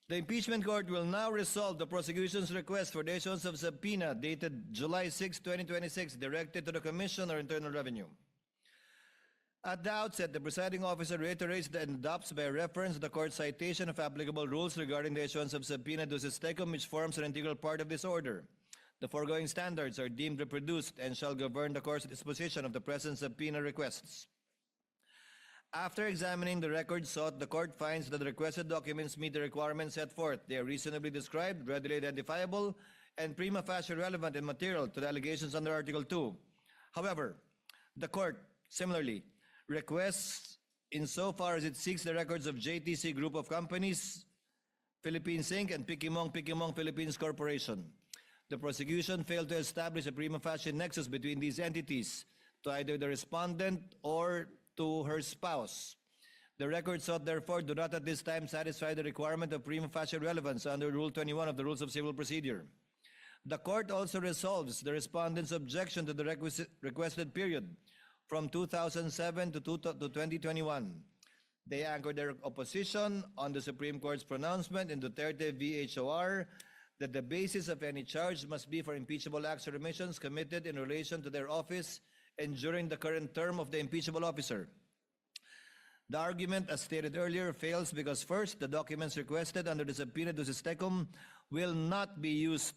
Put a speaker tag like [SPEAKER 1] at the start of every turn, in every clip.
[SPEAKER 1] The impeachment court will now resolve the prosecution's request for the issuance of subpoena dated July 6, 2026, directed to the Commission or Internal Revenue. At the outset, the presiding officer reiterates and adopts by reference the court's citation of applicable rules regarding the issuance of subpoena ducis tecum, which forms an integral part of this order. The foregoing standards are deemed reproduced and shall govern the court's disposition of the present subpoena requests. After examining the records sought, the court finds that the requested documents meet the requirements set forth. They are reasonably described, readily identifiable, and prima facie relevant and material to the allegations under Article 2. However, the court, similarly, requests insofar as it seeks the records of JTC Group of Companies, Philippines Inc., and Pikimong Philippines Corporation. The prosecution failed to establish a prima facie nexus between these entities to either the respondent or to her spouse. The records sought, therefore, do not at this time satisfy the requirement of prima facie relevance under Rule 21 of the Rules of Civil Procedure. The court also resolves the respondent's objection to the requested period from 2007 to 2021. They anchor their opposition on the Supreme Court's pronouncement in Duterte v. HOR that the basis of any charge must be for impeachable acts or omissions committed in relation to their office and during the current term of the impeachable officer. The argument, as stated earlier, fails because first, the documents requested under the subpoena ducis tecum will not be used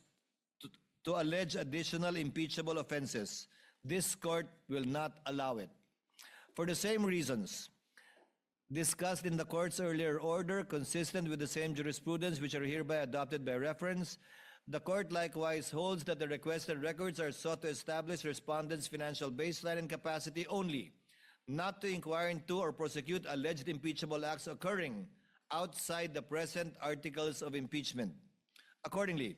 [SPEAKER 1] to allege additional impeachable offenses. This court will not allow it. For the same reasons discussed in the court's earlier order, consistent with the same jurisprudence which are hereby adopted by reference, the court likewise holds that the requested records are sought to establish respondents' financial baseline and capacity only, not to inquire into or prosecute alleged impeachable acts occurring outside the present Articles of Impeachment. Accordingly,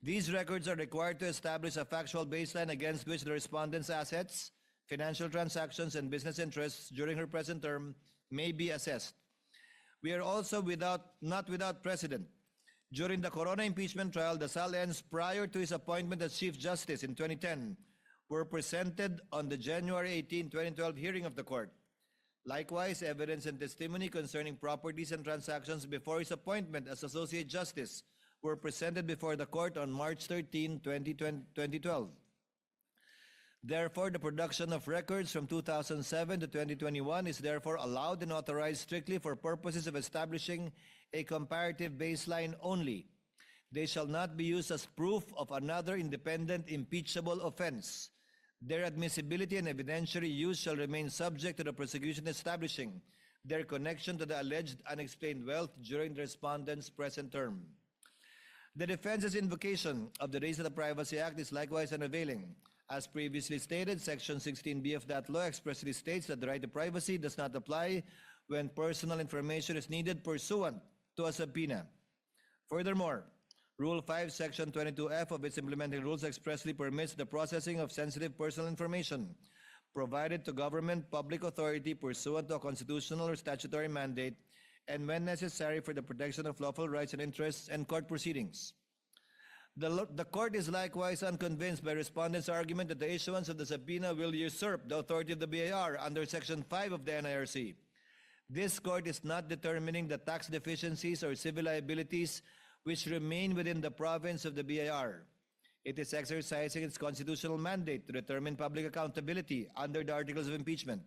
[SPEAKER 1] these records are required to establish a factual baseline against which the respondent's assets, financial transactions, and business interests during her present term may be assessed. We are also not without precedent. During the Corona impeachment trial, the SALNs prior to his appointment as Chief Justice in 2010 were presented on the January 18, 2012 hearing of the court. Likewise, evidence and testimony concerning properties and transactions before his appointment as Associate Justice were presented before the court on March 13, 2012. Therefore, the production of records from 2007 to 2021 is therefore allowed and authorized strictly for purposes of establishing a comparative baseline only. They shall not be used as proof of another independent impeachable offense. Their admissibility and evidentiary use shall remain subject to the prosecution establishing their connection to the alleged unexplained wealth during the respondent's present term. The defense's invocation of the Race to the Privacy Act is likewise unavailing. As previously stated, Section 16B of that law expressly states that the right to privacy does not apply when personal information is needed pursuant to a subpoena. Furthermore, Rule 5, Section 22F of its implementing rules expressly permits the processing of sensitive personal information provided to government public authority pursuant to a constitutional or statutory mandate and when necessary for the protection of lawful rights and interests and court proceedings. The court is likewise unconvinced by respondents' argument that the issuance of the subpoena will usurp the authority of the BIR under Section 5 of the NIRC. This court is not determining the tax deficiencies or civil liabilities which remain within the province of the BIR. It is exercising its constitutional mandate to determine public accountability under the Articles of Impeachment.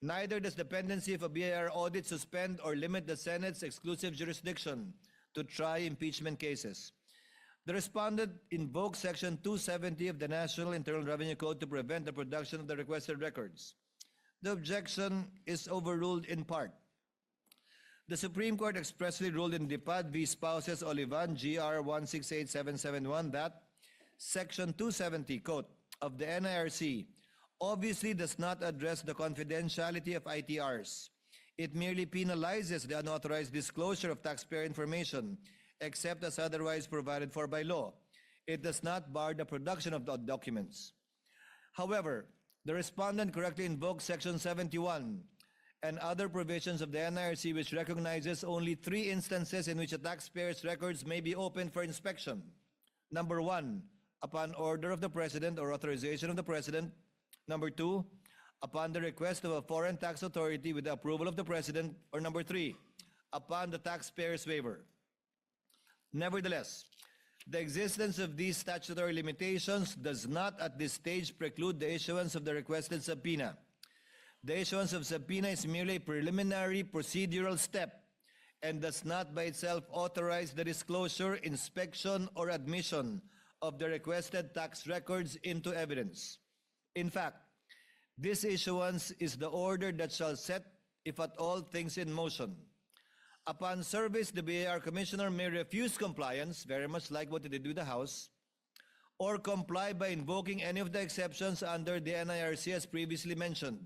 [SPEAKER 1] Neither does the pendency of a BIR audit suspend or limit the Senate's exclusive jurisdiction to try impeachment cases. The respondent invokes Section 270 of the National Internal Revenue Code to prevent the production of the requested records. The objection is overruled in part. The Supreme Court expressly ruled in Dipad v. Spouses Olivan, GR 168771, that Section 270, quote, of the NIRC obviously does not address the confidentiality of ITRs. It merely penalizes the unauthorized disclosure of taxpayer information, except as otherwise provided for by law. It does not bar the production of the documents. However, the respondent correctly invokes Section 71 and other provisions of the NIRC which recognizes only 3 instances in which a taxpayer's records may be opened for inspection. Number 1, upon order of the President or authorization of the President. Number 2, upon the request of a foreign tax authority with the approval of the President. Or number 3, upon the taxpayer's waiver. Nevertheless, the existence of these statutory limitations does not at this stage preclude the issuance of the requested subpoena. The issuance of subpoena is merely a preliminary procedural step and does not by itself authorize the disclosure, inspection, or admission of the requested tax records into evidence. In fact, this issuance is the order that shall set, if at all, things in motion. Upon service, the BIR Commissioner may refuse compliance, very much like what they did with the House, or comply by invoking any of the exceptions under the NIRC as previously mentioned.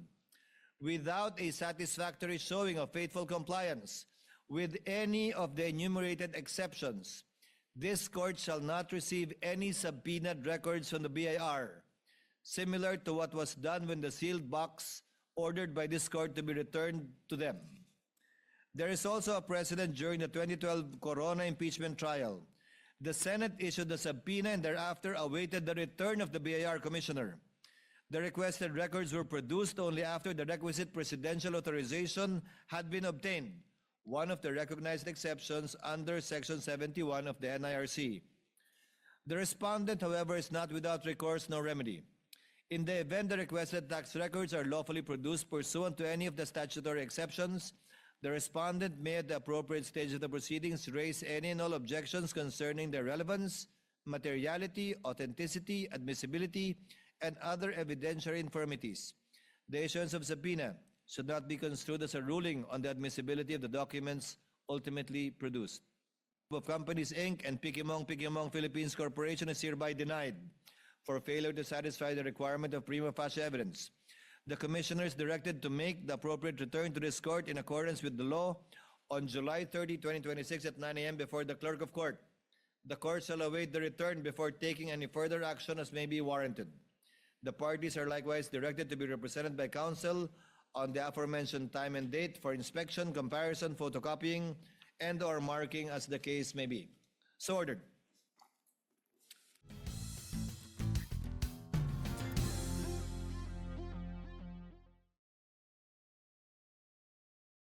[SPEAKER 1] Without a satisfactory showing of faithful compliance with any of the enumerated exceptions, this court shall not receive any subpoenaed records from the BIR, similar to what was done when the sealed box ordered by this court to be returned to them. There is also a precedent during the 2012 Corona impeachment trial. The Senate issued the subpoena and thereafter awaited the return of the BIR Commissioner. The requested records were produced only after the requisite presidential authorization had been obtained, one of the recognized exceptions under Section 71 of the NIRC. The respondent, however, is not without recourse nor remedy. In the event the requested tax records are lawfully produced pursuant to any of the statutory exceptions, the respondent may at the appropriate stage of the proceedings raise any and all objections concerning their relevance, materiality, authenticity, admissibility, and other evidentiary infirmities. The issuance of subpoena should not be construed as a ruling on the admissibility of the documents ultimately produced. Of Companies, Inc. and Pikimong Philippines Corporation is hereby denied for failure to satisfy the requirement of prima facie evidence. The Commissioner is directed to make the appropriate return to this court in accordance with the law on July 30, 2026 at 9 a.m. before the Clerk of Court. The court shall await the return before taking any further action as may be warranted. The parties are likewise directed to be represented by counsel on the aforementioned time and date for inspection, comparison, photocopying, and/or marking as the case may be. So ordered.